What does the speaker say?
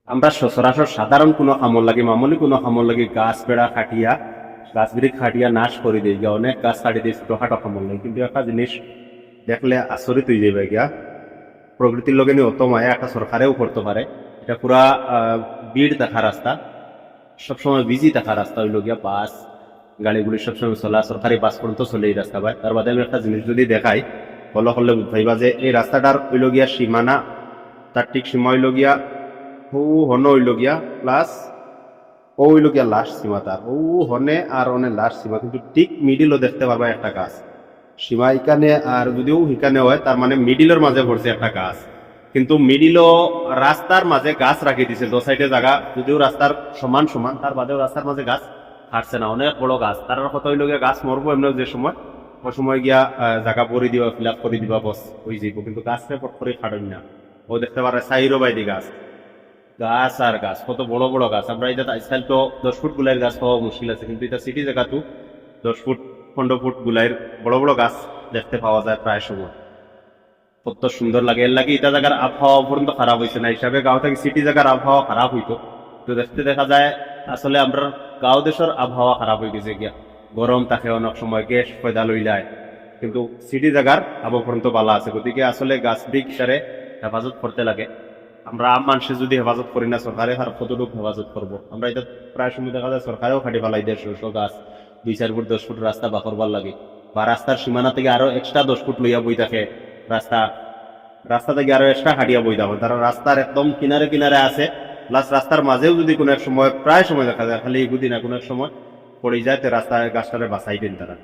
আমরা সচরাচর সাধারণ কোনো কামর লাগে মামুলি কোনো কামর লাগে গাছ বেড়া খাটিয়া গাছ বিড়ি খাটিয়া নাশ করে দিই গিয়া অনেক গাছ কাটি দিয়ে ছোটখাটো কামর লাগে, কিন্তু একটা জিনিস দেখলে আচরিত হয়ে যাবে গিয়া প্রকৃতির লগে নিয়ে অত মায়া একটা সরকারেও করতে পারে। এটা পুরা ভিড় দেখা রাস্তা, সবসময় বিজি থাকা রাস্তা হইল গিয়া বাস গাড়িগুলি সবসময় চলা, সরকারি বাস পর্যন্ত চলে এই রাস্তা পায়। তার বাদে আমি একটা জিনিস যদি দেখাই ফলো করলে বুঝাইবা যে এই রাস্তাটার হইল গিয়া সীমানা, তার ঠিক সীমা হইল গিয়া ও হন হইল গিয়া প্লাস ও হইল গিয়া লাস্ট সীমা, তার ও হনে আর অনে লাস্ট সীমা, কিন্তু ঠিক মিডিলও দেখতে পারবা একটা গাছ সীমা এখানে, আর যদিও এখানে হয় তার মানে মিডিলের মাঝে পড়ছে একটা গাছ, কিন্তু মিডিলও রাস্তার মাঝে গাছ রাখি দিছে দো সাইডে জায়গা, যদিও রাস্তার সমান সমান তার বাদেও রাস্তার মাঝে গাছ হাঁটছে না, অনেক বড় গাছ। তার কথা হইল গিয়া গাছ মরবো এমনি যে সময় ওই সময় গিয়া জায়গা ভরি দিবা ফিল আপ করে দিবা বস হয়ে যাইব, কিন্তু গাছটা পট করে খাটেন না। ও দেখতে পারে সাইরো বাইদি গাছ, গাছ আর গাছ, কত বড় বড় গাছ। আমরা এটা আজকাল তো 10 ফুট গুলাইয়ের গাছ পাওয়া মুশকিল আছে, কিন্তু এটা সিটি জায়গা তো 10 ফুট 15 ফুট গুলাইয়ের বড় বড় গাছ দেখতে পাওয়া যায় প্রায় সময়। কত সুন্দর লাগে, এর লাগে এটা জায়গার আবহাওয়া পর্যন্ত খারাপ হয়েছে না, হিসাবে গাঁও থেকে সিটি জায়গার আবহাওয়া খারাপ হইতো, তো দেখতে দেখা যায় আসলে আমরা গাঁও দেশের আবহাওয়া খারাপ হয়ে গেছে গিয়া, গরম থাকে অনেক সময়, গ্যাস পয়দা লই যায়, কিন্তু সিটি জায়গার আবহাওয়া পর্যন্ত ভালো আছে। গতিকে আসলে গাছ বৃক্ষ সারে হেফাজত করতে লাগে। আমরা আম মানুষে যদি হেফাজত করি না, সরকারে আর কতটুকু হেফাজত করবো? আমরা এটা প্রায় সময় দেখা যায় সরকারেও খাটি ফেলাই দেয় শস্য গাছ 2-4 ফুট 10 ফুট রাস্তা বা করবার লাগে, বা রাস্তার সীমানা থেকে আরো এক্সট্রা 10 ফুট লইয়া বই থাকে রাস্তা, রাস্তা থেকে আরো এক্সট্রা হাঁটিয়া বই থাকে, তারা রাস্তার একদম কিনারে কিনারে আছে, প্লাস রাস্তার মাঝেও যদি কোনো এক সময়, প্রায় সময় দেখা যায় খালি এগুদি না কোনো এক সময় পড়ে যায়, তো রাস্তায় গাছটারে বাঁচাই দেন তারা।